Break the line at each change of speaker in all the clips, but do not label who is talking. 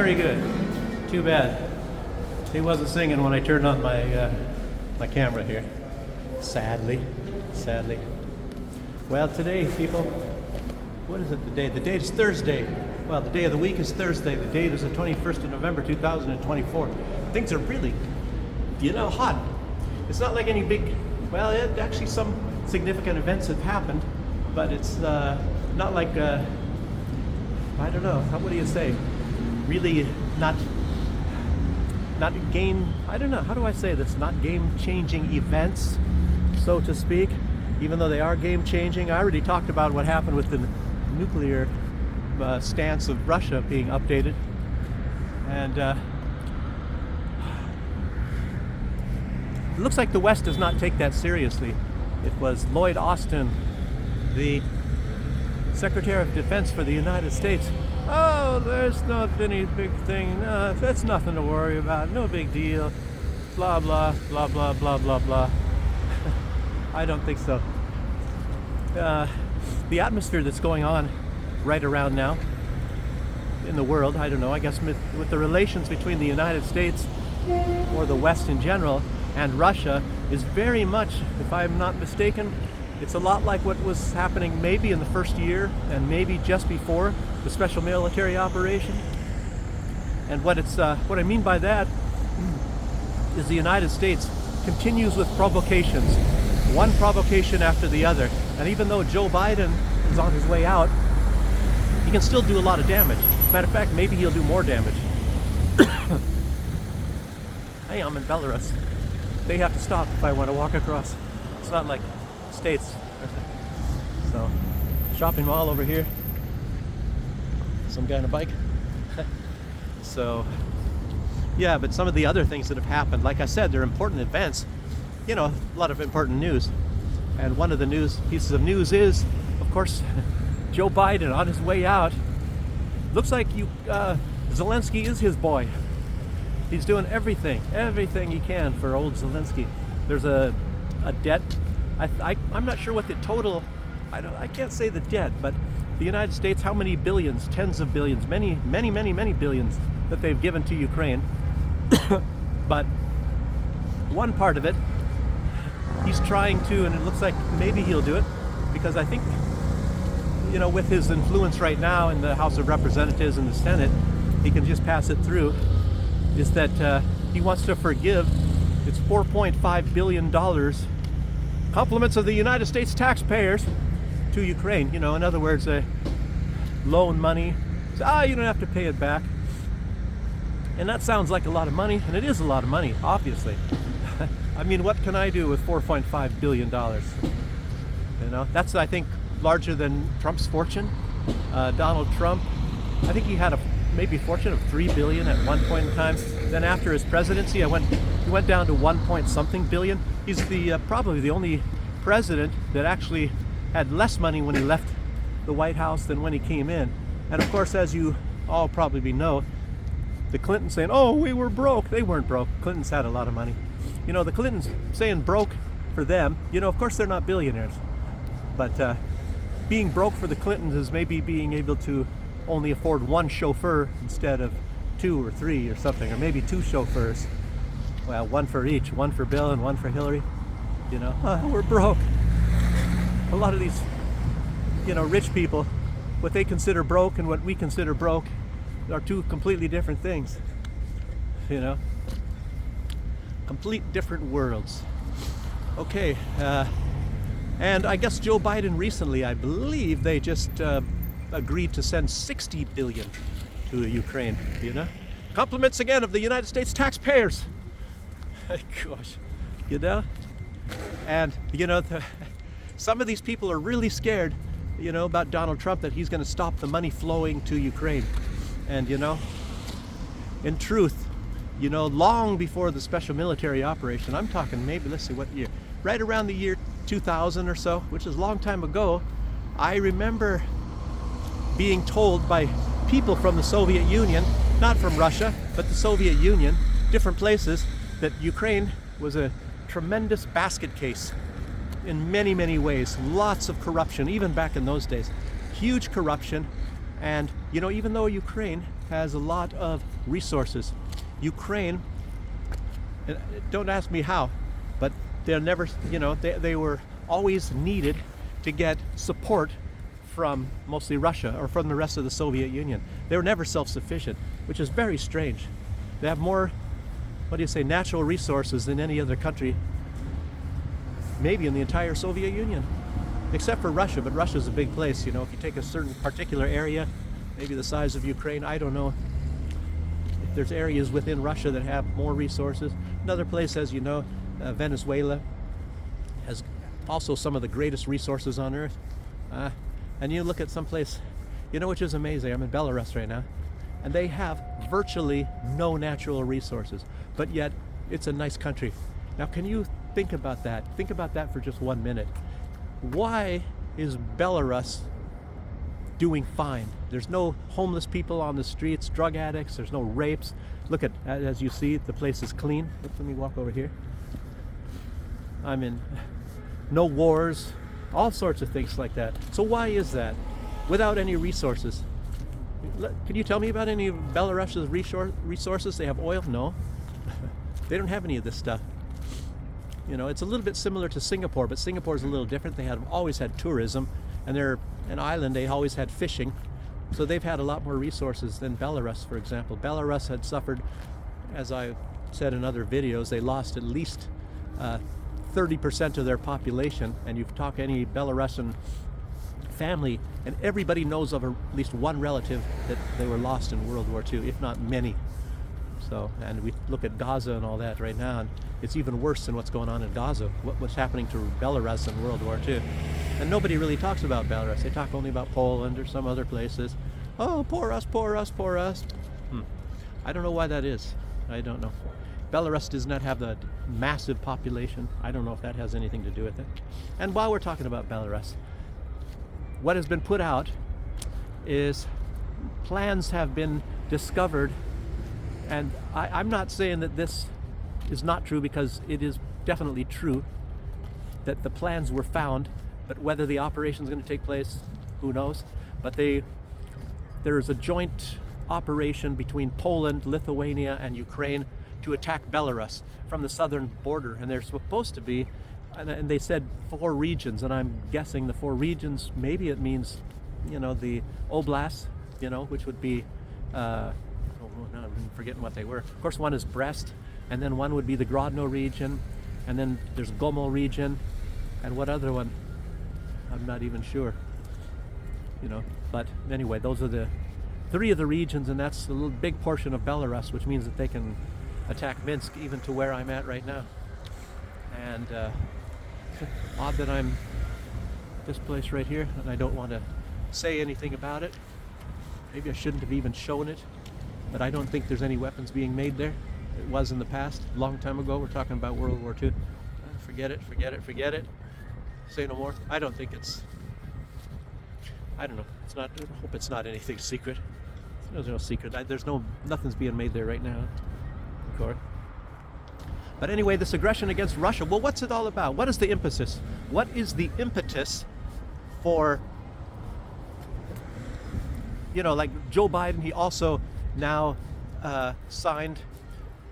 very good. Too bad. He wasn't singing when I turned on my camera here. Sadly. Well, today, people, what is it the day? The date is Thursday. Well, the day of the week is Thursday. The date is the 21st of November, 2024. Things are really, hot. It's not like any big, actually some significant events have happened, but it's not like, I don't know, what do you say? Really not game, I don't know, how do I say this? Not game-changing events, so to speak, even though they are game-changing. I already talked about what happened with the nuclear stance of Russia being updated. And it looks like the West does not take that seriously. It was Lloyd Austin, the Secretary of Defense for the United States. Oh, there's not any big thing. No, that's nothing to worry about. No big deal. Blah, blah, blah, blah, blah, blah, blah. I don't think so. The atmosphere that's going on right around now in the world, I don't know, I guess with the relations between the United States or the West in general and Russia is very much, if I'm not mistaken, it's a lot like what was happening maybe in the first year and maybe just before the special military operation. And what I mean by that is the United States continues with provocations, one provocation after the other. And even though Joe Biden is on his way out, he can still do a lot of damage. As a matter of fact, maybe he'll do more damage. Hey, I'm in Belarus. They have to stop if I want to walk across. It's not like States. So, shopping mall over here. Some guy on a bike. So, yeah, but some of the other things that have happened, like I said, they're important events. A lot of important news. And one of the pieces of news is, of course, Joe Biden on his way out. Looks like Zelensky is his boy. He's doing everything he can for old Zelensky. There's a debt. I'm not sure what the total. I can't say the debt, but the United States, how many billions, tens of billions, many billions that they've given to Ukraine. But one part of it, he's trying to, and it looks like maybe he'll do it, because I think, with his influence right now in the House of Representatives and the Senate, he can just pass it through, is that he wants to forgive, it's $4.5 billion compliments of the United States taxpayers to Ukraine. In other words, loan money. So, you don't have to pay it back. And that sounds like a lot of money, and it is a lot of money, obviously. I mean, what can I do with $4.5 billion? That's, I think, larger than Trump's fortune. Donald Trump, I think he had a maybe fortune of $3 billion at one point in time. Then after his presidency, he went down to 1 point something billion. He's probably the only president that actually had less money when he left the White House than when he came in. And of course, as you all probably know, the Clintons saying, "Oh, we were broke." They weren't broke. Clintons had a lot of money. The Clintons saying broke for them. Of course they're not billionaires, but being broke for the Clintons is maybe being able to only afford one chauffeur instead of 2 or 3 or something, or maybe 2 chauffeurs. Well, one for each, one for Bill and one for Hillary. We're broke. A lot of these, rich people, what they consider broke and what we consider broke are two completely different things. Complete different worlds. Okay, and I guess Joe Biden recently, I believe they just agreed to send $60 billion to Ukraine. Compliments again of the United States taxpayers. Gosh, and some of these people are really scared, about Donald Trump, that he's going to stop the money flowing to Ukraine. And in truth, long before the special military operation, I'm talking maybe, let's see what year, right around the year 2000 or so, which is a long time ago, I remember being told by people from the Soviet Union, not from Russia, but the Soviet Union, different places, that Ukraine was a tremendous basket case in many ways. Lots of corruption, even back in those days. Huge corruption. And, even though Ukraine has a lot of resources. Ukraine, don't ask me how, but they're never, they were always needed to get support from mostly Russia or from the rest of the Soviet Union. They were never self-sufficient, which is very strange. They have more, natural resources than any other country, maybe in the entire Soviet Union, except for Russia. But Russia's a big place. If you take a certain particular area, maybe the size of Ukraine, I don't know if there's areas within Russia that have more resources. Another place, as you know, Venezuela has also some of the greatest resources on earth. And you look at some place, which is amazing. I'm in Belarus right now, and they have virtually no natural resources, but yet it's a nice country. Now, can you think about that? Think about that for just 1 minute. Why is Belarus doing fine? There's no homeless people on the streets, drug addicts, there's no rapes. Look at, as you see, the place is clean. Let me walk over here. I'm in no wars, all sorts of things like that. So why is that? Without any resources. Can you tell me about any of Belarus's resources? They have oil? No. They don't have any of this stuff. It's a little bit similar to Singapore, but Singapore is a little different. They always had tourism, and they're an island. They always had fishing, so they've had a lot more resources than Belarus, for example. Belarus had suffered, as I said in other videos, they lost at least 30% of their population, and you talk any Belarusian family, and everybody knows of at least one relative that they were lost in World War II, if not many. So, and we look at Gaza and all that right now, and it's even worse than what's going on in Gaza, what's happening to Belarus in World War II. And nobody really talks about Belarus. They talk only about Poland or some other places. Oh, poor us, poor us, poor us. I don't know why that is. I don't know. Belarus does not have the massive population. I don't know if that has anything to do with it. And while we're talking about Belarus, what has been put out is plans have been discovered, and I'm not saying that this is not true, because it is definitely true that the plans were found, but whether the operation is going to take place, who knows. But there is a joint operation between Poland, Lithuania, and Ukraine to attack Belarus from the southern border, and they're supposed to be, and they said 4 regions, and I'm guessing the 4 regions, maybe it means, the oblasts, which would be, I'm forgetting what they were. Of course, one is Brest, and then one would be the Grodno region, and then there's Gomel region, and what other one? I'm not even sure. But anyway, those are the 3 of the regions, and that's a little big portion of Belarus, which means that they can attack Minsk even to where I'm at right now. And odd that I'm this place right here, and I don't want to say anything about it. Maybe I shouldn't have even shown it, but I don't think there's any weapons being made there. It was in the past, a long time ago. We're talking about World War II. Forget it, forget it, forget it. Say no more. I don't think it's, I don't know. It's not, I hope it's not anything secret. There's no secret. Nothing's being made there right now. Of course. But anyway, this aggression against Russia, well, what's it all about? What is the impetus? What is the impetus for, like Joe Biden, he also now signed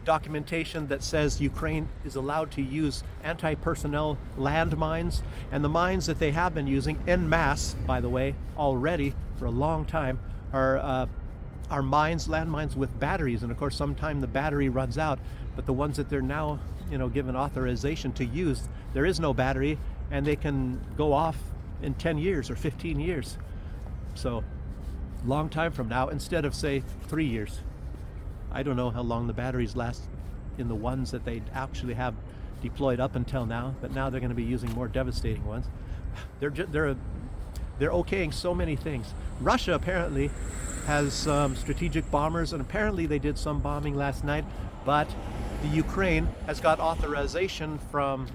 documentation that says Ukraine is allowed to use anti-personnel landmines, and the mines that they have been using en masse, by the way, already for a long time, are landmines with batteries. And of course, sometime the battery runs out, but the ones that they're now, given authorization to use, there is no battery, and they can go off in 10 years or 15 years. So, long time from now, instead of, say, 3 years. I don't know how long the batteries last in the ones that they actually have deployed up until now, but now they're going to be using more devastating ones. They're okaying so many things. Russia apparently has some strategic bombers, and apparently they did some bombing last night, but the Ukraine has got authorization from,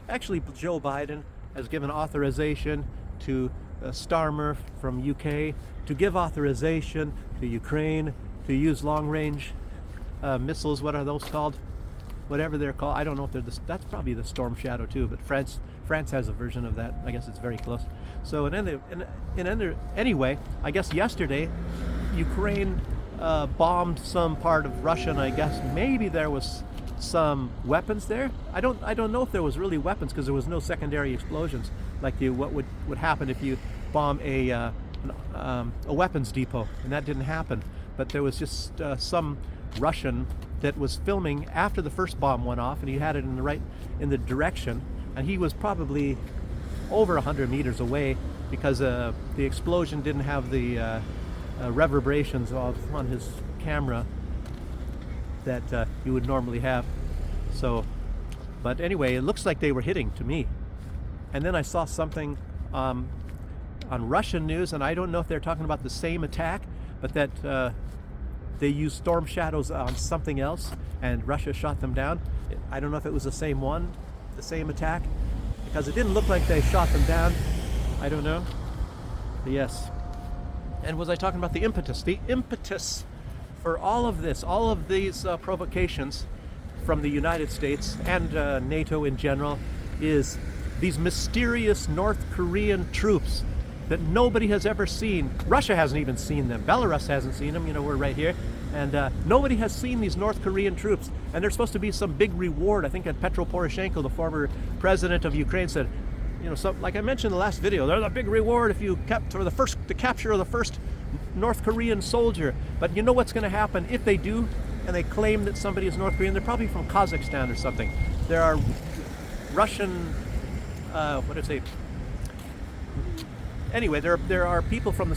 actually Joe Biden has given authorization to Starmer from UK to give authorization to Ukraine to use long-range missiles. What are those called? Whatever they're called. I don't know if they're that's probably the Storm Shadow too, but France has a version of that. I guess it's very close. So anyway, I guess yesterday Ukraine bombed some part of Russia, and I guess maybe there was some weapons there. I don't know if there was really weapons, because there was no secondary explosions like what would happen if you bomb a weapons depot, and that didn't happen. But there was just some Russian that was filming after the first bomb went off, and he had it in the direction, and he was probably over 100 meters away, because the explosion didn't have the reverberations on his camera that you would normally have. So, but anyway, it looks like they were hitting to me. And then I saw something on Russian news, and I don't know if they're talking about the same attack, but that they used storm shadows on something else, and Russia shot them down. I don't know if it was the same one, the same attack, because it didn't look like they shot them down. I don't know. But yes. And was I talking about the impetus? The impetus for all of this, all of these provocations from the United States and NATO in general, is these mysterious North Korean troops that nobody has ever seen. Russia hasn't even seen them. Belarus hasn't seen them. You know, we're right here. And nobody has seen these North Korean troops. And there's supposed to be some big reward. I think that Petro Poroshenko, the former president of Ukraine, said, you know, like I mentioned in the last video, there's a big reward if you capture the capture of the first North Korean soldier. But you know what's going to happen if they do, and they claim that somebody is North Korean? They're probably from Kazakhstan or something. There are Russian, what did I say? Anyway, there are people from the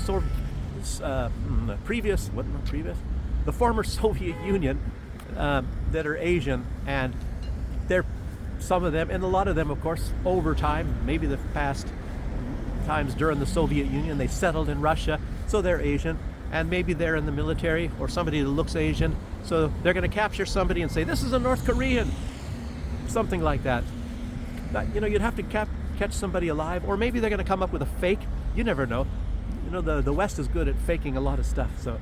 former Soviet Union that are Asian, and they're, some of them, and a lot of them, of course, over time, maybe the past times during the Soviet Union, they settled in Russia, so they're Asian, and maybe they're in the military, or somebody that looks Asian, so they're going to capture somebody and say, this is a North Korean, something like that. You know, you'd have to catch somebody alive, or maybe they're going to come up with a fake. You never know. You know, the West is good at faking a lot of stuff. So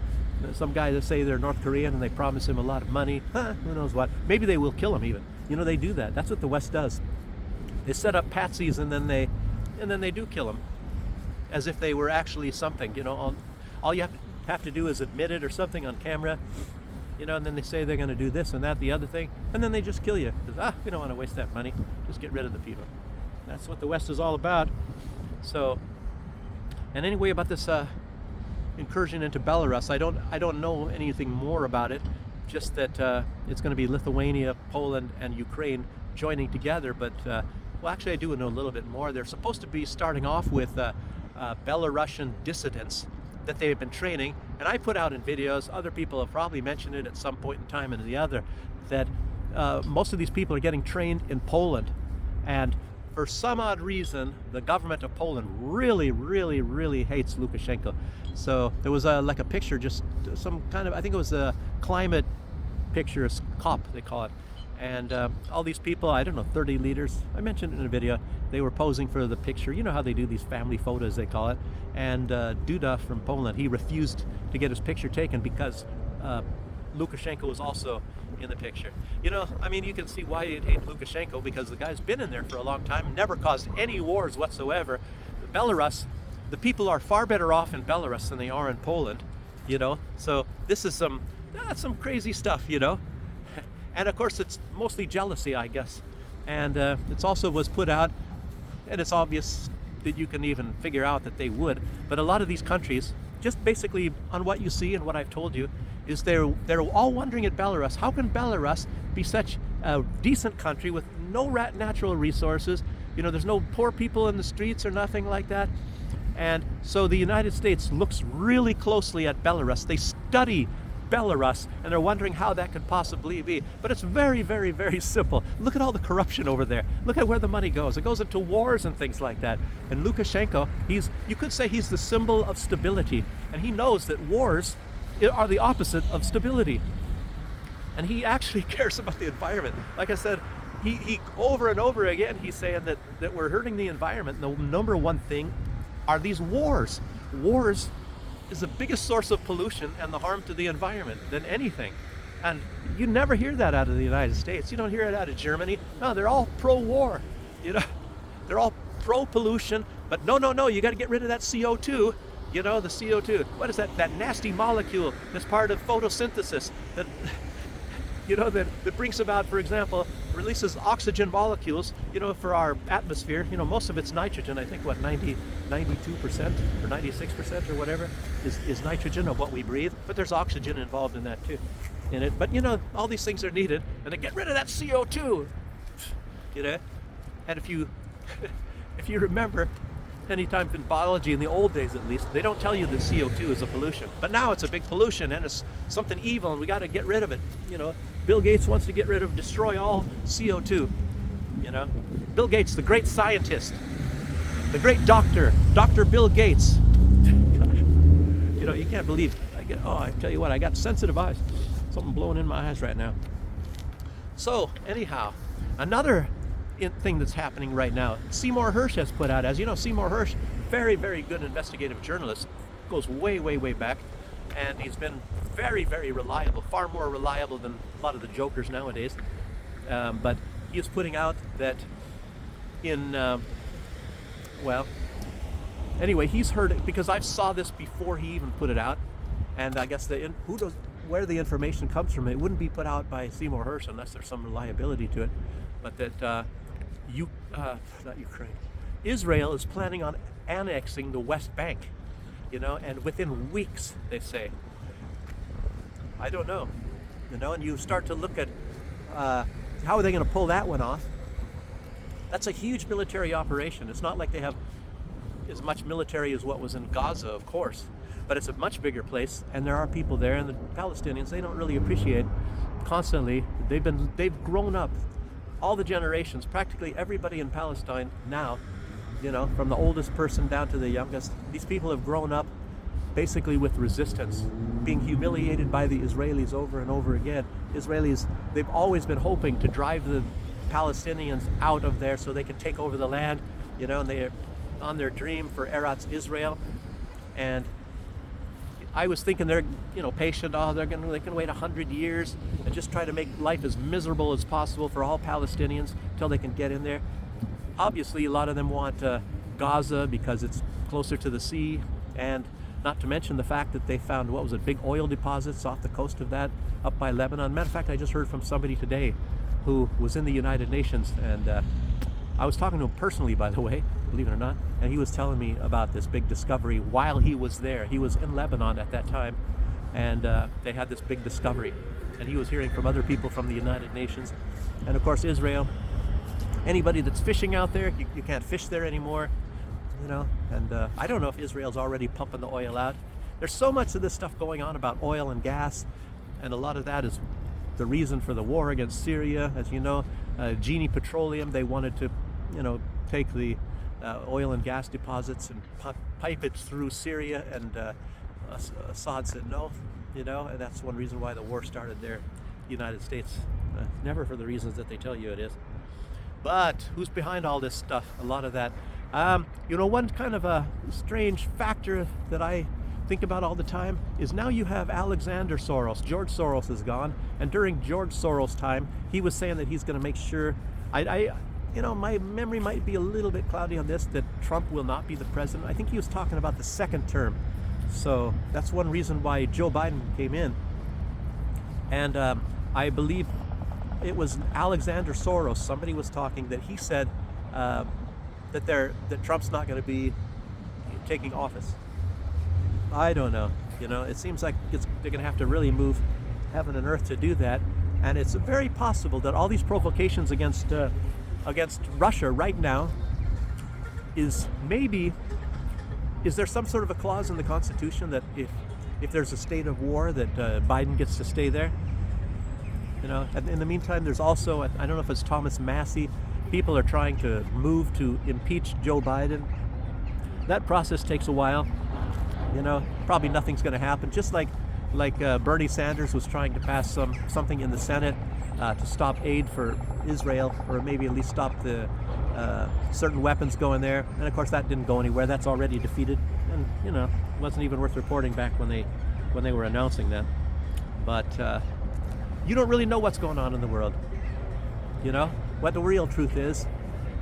some guy that say they're North Korean and they promise him a lot of money, who knows what. Maybe they will kill him even. You know, they do that. That's what the West does. They set up patsies, and then they do kill them, as if they were actually something. You know, all you have to do is admit it or something on camera. You know, and then they say they're going to do this and that, the other thing, and then they just kill you. Because, we don't want to waste that money. Just get rid of the people. That's what the West is all about. So, and anyway, about this incursion into Belarus, I don't know anything more about it. Just that it's going to be Lithuania, Poland, and Ukraine joining together. But well, actually, I do know a little bit more. They're supposed to be starting off with Belarusian dissidents that they've been training, and I put out in videos, other people have probably mentioned it at some point in time or the other, that most of these people are getting trained in Poland, and for some odd reason the government of Poland really, really, really hates Lukashenko. So there was like a picture, just some kind of, I think it was a climate picture, COP they call it, and all these people, I don't know, 30 leaders, I mentioned it in a video, they were posing for the picture. You know how they do these family photos, they call it. And Duda from Poland, he refused to get his picture taken because Lukashenko was also in the picture. You know, I mean, you can see why you'd hate Lukashenko, because the guy's been in there for a long time, never caused any wars whatsoever. Belarus, the people are far better off in Belarus than they are in Poland, you know. So this is some crazy stuff, you know. And of course, it's mostly jealousy, I guess. And it's also was put out, and it's obvious that you can even figure out that they would. But a lot of these countries, just basically on what you see and what I've told you, is they're all wondering at Belarus, how can Belarus be such a decent country with no natural resources? You know, there's no poor people in the streets or nothing like that. And so the United States looks really closely at Belarus. They study Belarus, and they're wondering how that could possibly be. But it's very, very, very simple. Look at all the corruption over there. Look at where the money goes. It goes into wars and things like that. And Lukashenko, you could say he's the symbol of stability. And he knows that wars are the opposite of stability. And he actually cares about the environment. Like I said, he over and over again, he's saying that we're hurting the environment. And the number one thing are these wars. Wars is the biggest source of pollution and the harm to the environment than anything. And you never hear that out of the United States. You don't hear it out of Germany. No, they're all pro-war. You know, they're all pro-pollution. But no, you got to get rid of that CO2. You know, the CO2. What is that? That nasty molecule that's part of photosynthesis that, that brings about, for example, releases oxygen molecules, for our atmosphere. Most of it's nitrogen. I think, 92% or 96% or whatever is nitrogen of what we breathe. But there's oxygen involved in that too, in it. But, all these things are needed. And to get rid of that CO2, and if you remember, anytime in biology, in the old days at least, they don't tell you that CO2 is a pollution. But now it's a big pollution and it's something evil and we got to get rid of it. Bill Gates wants to destroy all CO2. Bill Gates, the great scientist, the great doctor, Dr. Bill Gates. You can't believe, I tell you what, I got sensitive eyes. Something blowing in my eyes right now. So, anyhow, another thing that's happening right now, Seymour Hersh has put out, as you know, Seymour Hersh, very, very good investigative journalist, goes way, way, way back, and he's been very, very reliable, far more reliable than a lot of the jokers nowadays. But he is putting out that anyway, he's heard it because I saw this before he even put it out, and I guess who knows where the information comes from. It wouldn't be put out by Seymour Hersh unless there's some reliability to it. But that not Ukraine, Israel is planning on annexing the West Bank, and within weeks, they say. I don't know, and you start to look at how are they going to pull that one off. That's a huge military operation. It's not like they have as much military as what was in Gaza, of course, but it's a much bigger place, and there are people there, and the Palestinians, they don't really appreciate constantly. They've grown up. All the generations, practically everybody in Palestine now, from the oldest person down to the youngest, these people have grown up basically with resistance, being humiliated by the Israelis over and over again. Israelis, they've always been hoping to drive the Palestinians out of there so they can take over the land, and they're on their dream for Eretz Israel. And I was thinking they're, patient. They can wait 100 years and just try to make life as miserable as possible for all Palestinians until they can get in there. Obviously, a lot of them want Gaza because it's closer to the sea, and not to mention the fact that they found, big oil deposits off the coast of that, up by Lebanon. Matter of fact, I just heard from somebody today who was in the United Nations, and I was talking to him personally, by the way, believe it or not, and he was telling me about this big discovery while he was there. He was in Lebanon at that time, and they had this big discovery, and he was hearing from other people from the United Nations. And of course, Israel, anybody that's fishing out there, you can't fish there anymore, and I don't know if Israel's already pumping the oil out. There's so much of this stuff going on about oil and gas, and a lot of that is the reason for the war against Syria. As you know, Genie Petroleum, they wanted to take the oil and gas deposits and pipe it through Syria, and Assad said no, and that's one reason why the war started there, the United States. Never for the reasons that they tell you it is. But who's behind all this stuff? A lot of that. One kind of a strange factor that I think about all the time is now you have Alexander Soros. George Soros is gone, and during George Soros' time, he was saying that he's going to make sure, my memory might be a little bit cloudy on this, that Trump will not be the president. I think he was talking about the second term. So that's one reason why Joe Biden came in. And I believe it was Alexander Soros, somebody was talking, that he said that Trump's not going to be taking office. I don't know. It seems like they're going to have to really move heaven and earth to do that. And it's very possible that all these provocations against Russia right now is there some sort of a clause in the Constitution that if there's a state of war that Biden gets to stay there? And in the meantime, there's also, I don't know if it's Thomas Massey, people are trying to move to impeach Joe Biden. That process takes a while. Probably nothing's going to happen. Just like Bernie Sanders was trying to pass something in the Senate to stop aid for Israel, or maybe at least stop the certain weapons going there. And of course, that didn't go anywhere. That's already defeated, and it wasn't even worth reporting back when they were announcing that. But you don't really know what's going on in the world. What the real truth is,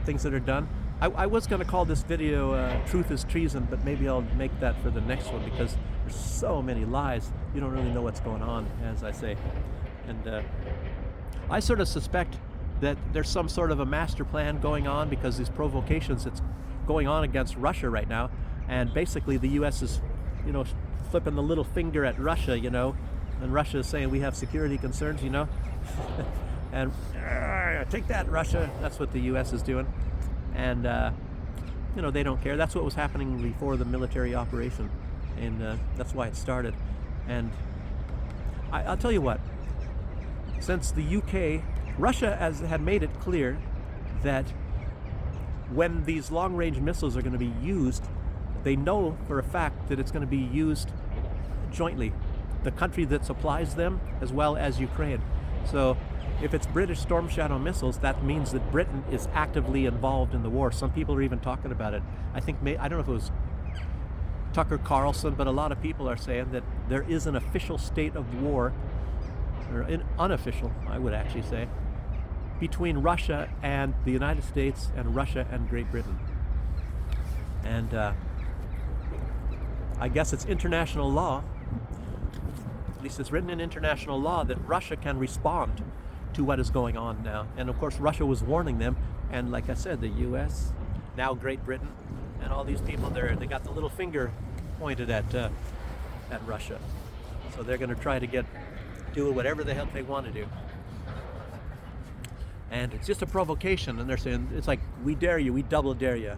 things that are done. I was going to call this video Truth is Treason, but maybe I'll make that for the next one because there's so many lies. You don't really know what's going on, as I say. And I sort of suspect that there's some sort of a master plan going on because these provocations that's going on against Russia right now. And basically the U.S. is, flipping the little finger at Russia, and Russia is saying we have security concerns, and take that, Russia. That's what the U.S. is doing. And, they don't care. That's what was happening before the military operation. And that's why it started. And I'll tell you what, since the UK, Russia had made it clear that when these long-range missiles are going to be used, they know for a fact that it's going to be used jointly. The country that supplies them as well as Ukraine. So if it's British Storm Shadow missiles, that means that Britain is actively involved in the war. Some people are even talking about it. I don't know if it was Tucker Carlson, but a lot of people are saying that there is an official state of war, or an unofficial, I would actually say, between Russia and the United States and Russia and Great Britain. And I guess it's international law, at least it's written in international law, that Russia can respond to what is going on now. And of course Russia was warning them, and like I said, the US, now Great Britain, and all these people there, they got the little finger pointed at Russia. So they're going to try to do whatever the hell they want to do. And it's just a provocation, and they're saying, it's like, we dare you, we double dare you.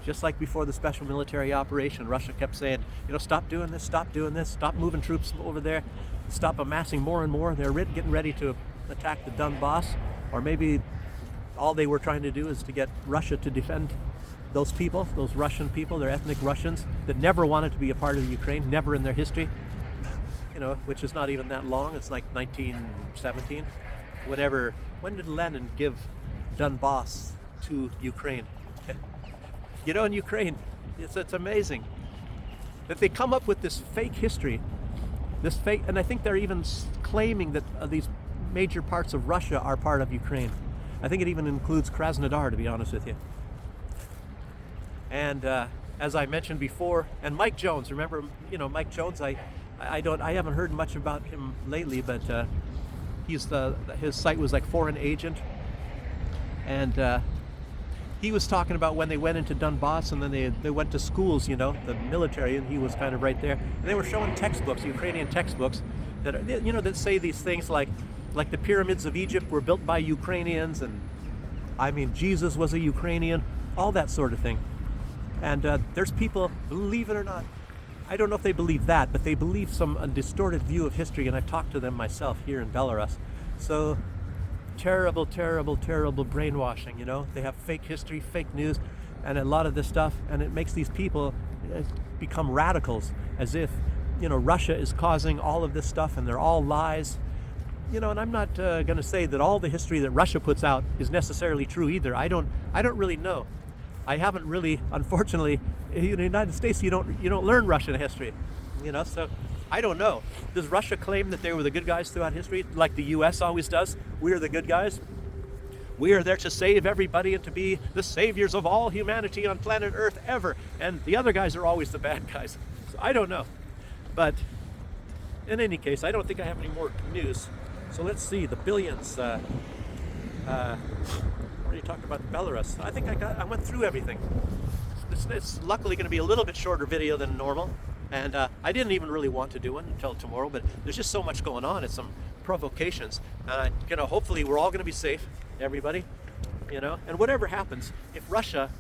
Just like before the special military operation, Russia kept saying, stop doing this, stop moving troops over there, stop amassing more and more. They're getting ready to attack the Donbass, or maybe all they were trying to do is to get Russia to defend those people, those Russian people, they're ethnic Russians that never wanted to be a part of Ukraine, never in their history, which is not even that long. It's like 1917. Whatever. When did Lenin give Donbass to Ukraine? In Ukraine, it's amazing that they come up with this fake history, and I think they're even claiming that these major parts of Russia are part of Ukraine. I think it even includes Krasnodar, to be honest with you. And as I mentioned before, and Mike Jones, remember, Mike Jones, I haven't heard much about him lately, but his site was like Foreign Agent, and he was talking about when they went into Donbass, and then they went to schools, the military, and he was kind of right there. And they were showing textbooks, Ukrainian textbooks, that that say these things like the pyramids of Egypt were built by Ukrainians, and Jesus was a Ukrainian, all that sort of thing. And there's people, believe it or not, I don't know if they believe that, but they believe a distorted view of history, and I've talked to them myself here in Belarus. So terrible, terrible, terrible brainwashing, They have fake history, fake news, and a lot of this stuff, and it makes these people become radicals, as if, Russia is causing all of this stuff, and they're all lies. And I'm not going to say that all the history that Russia puts out is necessarily true either. I don't really know. I haven't really, unfortunately, in the United States, you don't learn Russian history, so I don't know. Does Russia claim that they were the good guys throughout history, like the U.S. always does? We're the good guys. We are there to save everybody and to be the saviors of all humanity on planet Earth ever. And the other guys are always the bad guys. So I don't know. But in any case, I don't think I have any more news. So let's see, the billions. You talked about Belarus. I think I went through everything. It's luckily going to be a little bit shorter video than normal, and I didn't even really want to do one until tomorrow, but there's just so much going on. It's some provocations. Hopefully we're all going to be safe, everybody, and whatever happens, if Russia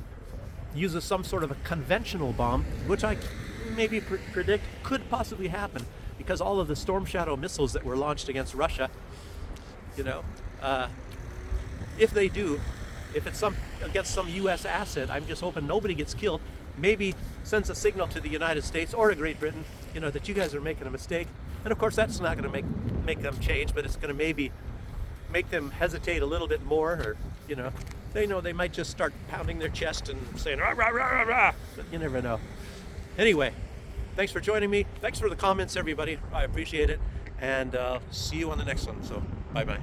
uses some sort of a conventional bomb, which I maybe predict could possibly happen, because all of the Storm Shadow missiles that were launched against Russia, if they do, if it's against some U.S. asset, I'm just hoping nobody gets killed. Maybe sends a signal to the United States or to Great Britain, that you guys are making a mistake. And of course, that's not going to make them change, but it's going to maybe make them hesitate a little bit more, or they might just start pounding their chest and saying rah rah rah rah rah. But you never know. Anyway, thanks for joining me. Thanks for the comments, everybody. I appreciate it, and see you on the next one. So bye bye.